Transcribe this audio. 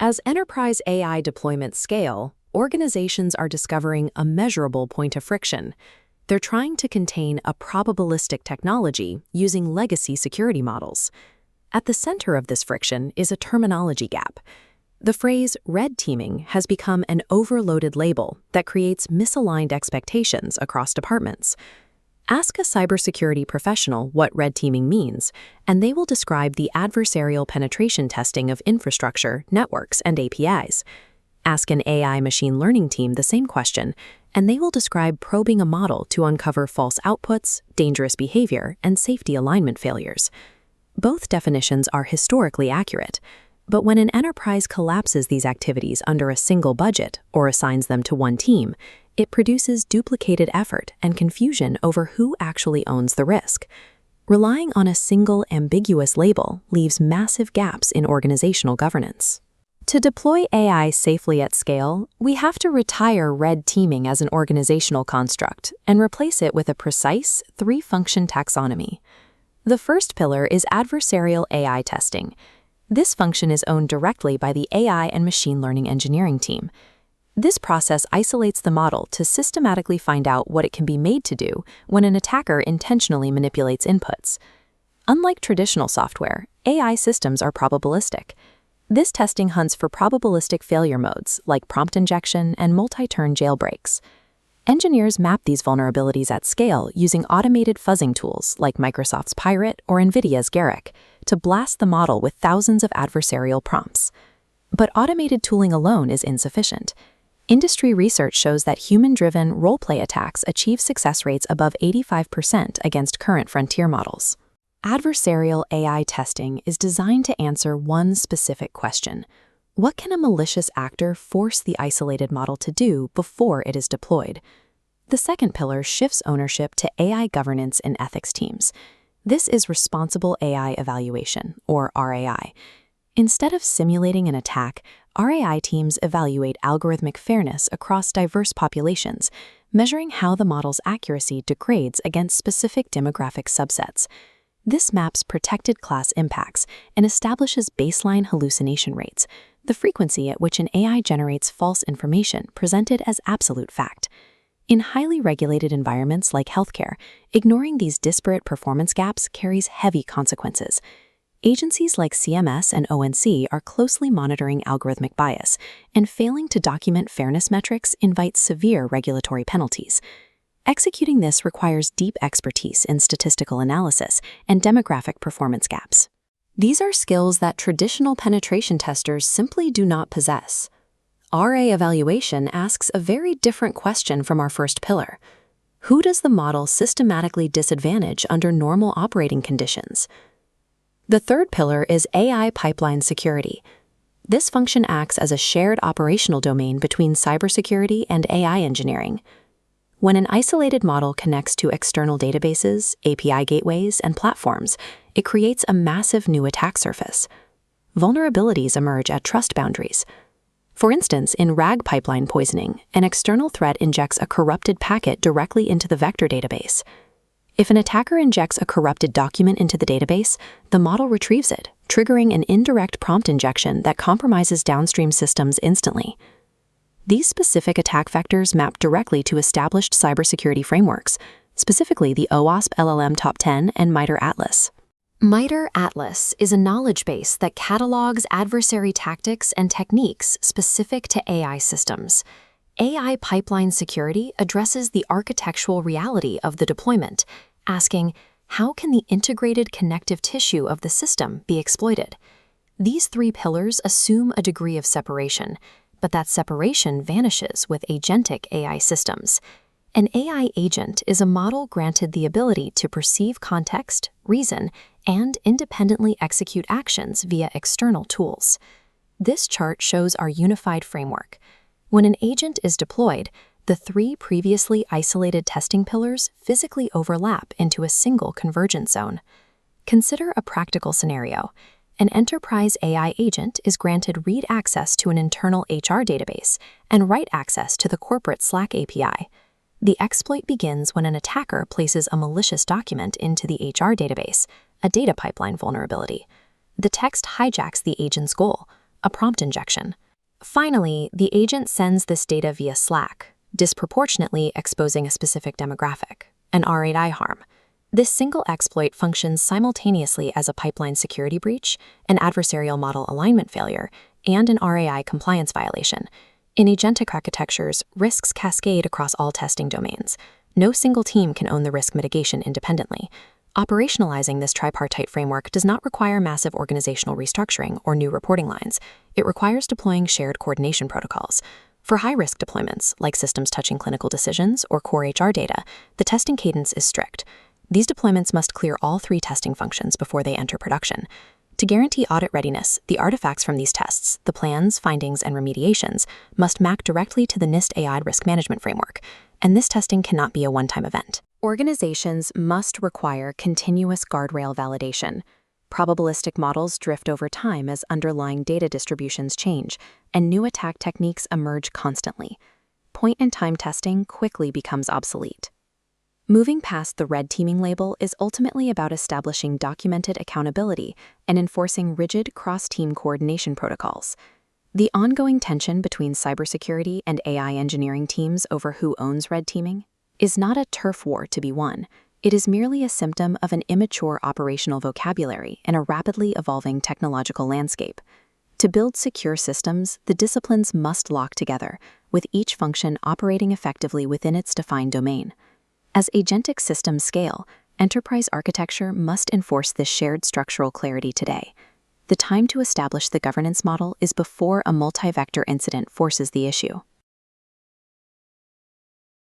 As enterprise AI deployments scale, organizations are discovering a measurable point of friction. They're trying to contain a probabilistic technology using legacy security models. At the center of this friction is a terminology gap. The phrase red teaming has become an overloaded label that creates misaligned expectations across departments. Ask a cybersecurity professional what red teaming means, and they will describe the adversarial penetration testing of infrastructure, networks, and APIs. Ask an AI machine learning team the same question, and they will describe probing a model to uncover false outputs, dangerous behavior, and safety alignment failures. Both definitions are historically accurate, but when an enterprise collapses these activities under a single budget or assigns them to one team, it produces duplicated effort and confusion over who actually owns the risk. Relying on a single ambiguous label leaves massive gaps in organizational governance. To deploy AI safely at scale, we have to retire red teaming as an organizational construct and replace it with a precise three-function taxonomy. The first pillar is adversarial AI testing. This function is owned directly by the AI and machine learning engineering team. This process isolates the model to systematically find out what it can be made to do when an attacker intentionally manipulates inputs. Unlike traditional software, AI systems are probabilistic. This testing hunts for probabilistic failure modes like prompt injection and multi-turn jailbreaks. Engineers map these vulnerabilities at scale using automated fuzzing tools like Microsoft's Pirate or NVIDIA's Garrick to blast the model with thousands of adversarial prompts. But automated tooling alone is insufficient. Industry research shows that human-driven role-play attacks achieve success rates above 85% against current frontier models. Adversarial AI testing is designed to answer one specific question: what can a malicious actor force the isolated model to do before it is deployed? The second pillar shifts ownership to AI governance and ethics teams. This is responsible AI evaluation, or RAI. Instead of simulating an attack, RAI teams evaluate algorithmic fairness across diverse populations, measuring how the model's accuracy degrades against specific demographic subsets. This maps protected class impacts and establishes baseline hallucination rates, the frequency at which an AI generates false information presented as absolute fact. In highly regulated environments like healthcare, ignoring these disparate performance gaps carries heavy consequences. Agencies like CMS and ONC are closely monitoring algorithmic bias, and failing to document fairness metrics invites severe regulatory penalties. Executing this requires deep expertise in statistical analysis and demographic performance gaps. These are skills that traditional penetration testers simply do not possess. RA evaluation asks a very different question from our first pillar. Who does the model systematically disadvantage under normal operating conditions? The third pillar is AI pipeline security. This function acts as a shared operational domain between cybersecurity and AI engineering. When an isolated model connects to external databases, API gateways, and platforms, it creates a massive new attack surface. Vulnerabilities emerge at trust boundaries. For instance, in RAG pipeline poisoning, an external threat injects a corrupted packet directly into the vector database. If an attacker injects a corrupted document into the database, the model retrieves it, triggering an indirect prompt injection that compromises downstream systems instantly. These specific attack vectors map directly to established cybersecurity frameworks, specifically the OWASP LLM Top 10 and MITRE Atlas. MITRE Atlas is a knowledge base that catalogs adversary tactics and techniques specific to AI systems. AI pipeline security addresses the architectural reality of the deployment, asking, how can the integrated connective tissue of the system be exploited? These three pillars assume a degree of separation, but that separation vanishes with agentic AI systems. An AI agent is a model granted the ability to perceive context, reason, and independently execute actions via external tools. This chart shows our unified framework. When an agent is deployed, the three previously isolated testing pillars physically overlap into a single convergence zone. Consider a practical scenario. An enterprise AI agent is granted read access to an internal HR database and write access to the corporate Slack API. The exploit begins when an attacker places a malicious document into the HR database, a data pipeline vulnerability. The text hijacks the agent's goal, a prompt injection. Finally, the agent sends this data via Slack, disproportionately exposing a specific demographic, an R8I harm. This single exploit functions simultaneously as a pipeline security breach, an adversarial model alignment failure, and an RAI compliance violation. In agentic architectures, risks cascade across all testing domains. No single team can own the risk mitigation independently. Operationalizing this tripartite framework does not require massive organizational restructuring or new reporting lines. It requires deploying shared coordination protocols. For high-risk deployments, like systems touching clinical decisions or core HR data, the testing cadence is strict. These deployments must clear all 3 testing functions before they enter production. To guarantee audit readiness, the artifacts from these tests, the plans, findings, and remediations, must map directly to the NIST AI risk management framework, and this testing cannot be a one-time event. Organizations must require continuous guardrail validation. Probabilistic models drift over time as underlying data distributions change, and new attack techniques emerge constantly. Point-in-time testing quickly becomes obsolete. Moving past the red teaming label is ultimately about establishing documented accountability and enforcing rigid cross-team coordination protocols. The ongoing tension between cybersecurity and AI engineering teams over who owns red teaming is not a turf war to be won. It is merely a symptom of an immature operational vocabulary in a rapidly evolving technological landscape. To build secure systems, the disciplines must lock together, with each function operating effectively within its defined domain. As agentic systems scale, enterprise architecture must enforce this shared structural clarity today. The time to establish the governance model is before a multi-vector incident forces the issue.